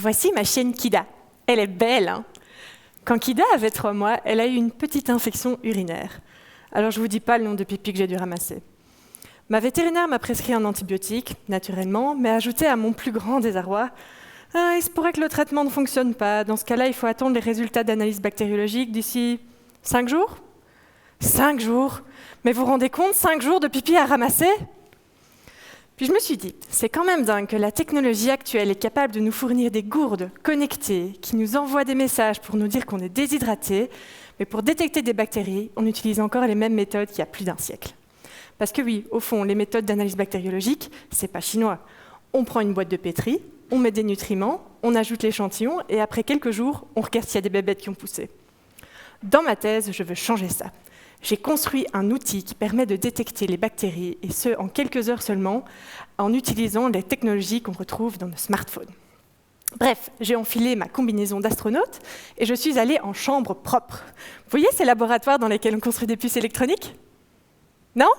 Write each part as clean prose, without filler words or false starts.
Voici ma chienne Kida. Elle est belle, hein? Quand Kida avait 3 mois, elle a eu une petite infection urinaire. Alors je ne vous dis pas le nombre de pipis que j'ai dû ramasser. Ma vétérinaire m'a prescrit un antibiotique, naturellement, mais ajouté à mon plus grand désarroi, il se pourrait que le traitement ne fonctionne pas. Dans ce cas-là, il faut attendre les résultats d'analyse bactériologique d'ici 5 jours. 5 jours? Mais vous vous rendez compte, 5 jours de pipi à ramasser? Puis je me suis dit, c'est quand même dingue que la technologie actuelle est capable de nous fournir des gourdes connectées qui nous envoient des messages pour nous dire qu'on est déshydraté, mais pour détecter des bactéries, on utilise encore les mêmes méthodes qu'il y a plus d'1 siècle. Parce que oui, au fond, les méthodes d'analyse bactériologique, c'est pas chinois. On prend une boîte de pétri, on met des nutriments, on ajoute l'échantillon, et après quelques jours, on regarde s'il y a des bébêtes qui ont poussé. Dans ma thèse, je veux changer ça. J'ai construit un outil qui permet de détecter les bactéries, et ce, en quelques heures seulement, en utilisant les technologies qu'on retrouve dans nos smartphones. Bref, j'ai enfilé ma combinaison d'astronaute, et je suis allée en chambre propre. Vous voyez ces laboratoires dans lesquels on construit des puces électroniques? Non?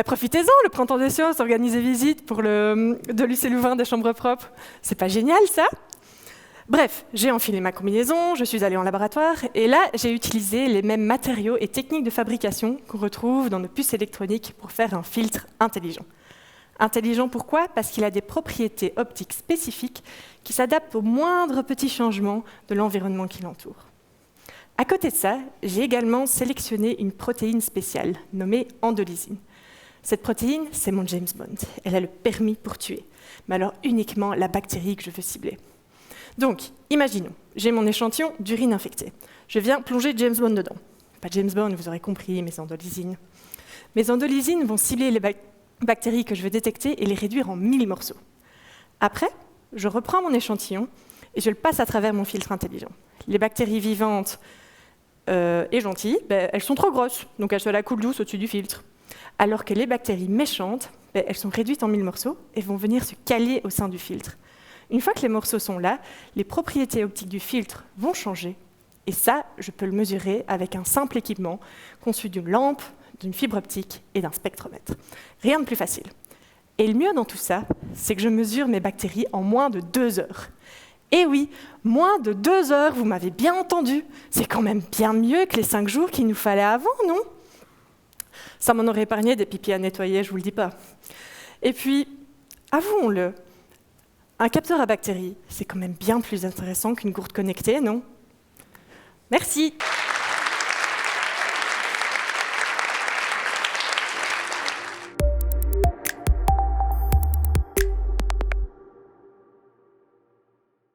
Profitez-en, le Printemps des sciences organise des visites pour de Lucie Louvain des chambres propres. C'est pas génial, ça? Bref, j'ai enfilé ma combinaison, je suis allée en laboratoire, et là, j'ai utilisé les mêmes matériaux et techniques de fabrication qu'on retrouve dans nos puces électroniques pour faire un filtre intelligent. Intelligent pourquoi? Parce qu'il a des propriétés optiques spécifiques qui s'adaptent aux moindres petits changements de l'environnement qui l'entoure. À côté de ça, j'ai également sélectionné une protéine spéciale, nommée endolysine. Cette protéine, c'est mon James Bond. Elle a le permis pour tuer, mais alors uniquement la bactérie que je veux cibler. Donc, imaginons, j'ai mon échantillon d'urine infectée. Je viens plonger James Bond dedans. Pas James Bond, vous aurez compris, mes endolysines. Mes endolysines vont cibler les bactéries que je veux détecter et les réduire en 1000 morceaux. Après, je reprends mon échantillon et je le passe à travers mon filtre intelligent. Les bactéries vivantes et gentilles, elles sont trop grosses, donc elles se la coulent douce au-dessus du filtre. Alors que les bactéries méchantes, elles sont réduites en 1000 morceaux et vont venir se caler au sein du filtre. Une fois que les morceaux sont là, les propriétés optiques du filtre vont changer. Et ça, je peux le mesurer avec un simple équipement conçu d'une lampe, d'une fibre optique et d'un spectromètre. Rien de plus facile. Et le mieux dans tout ça, c'est que je mesure mes bactéries en moins de 2 heures. Et oui, moins de 2 heures, vous m'avez bien entendu. C'est quand même bien mieux que les 5 jours qu'il nous fallait avant, non? Ça m'en aurait épargné des pipis à nettoyer, je vous le dis pas. Et puis, avouons-le, un capteur à bactéries, c'est quand même bien plus intéressant qu'une gourde connectée, non? Merci.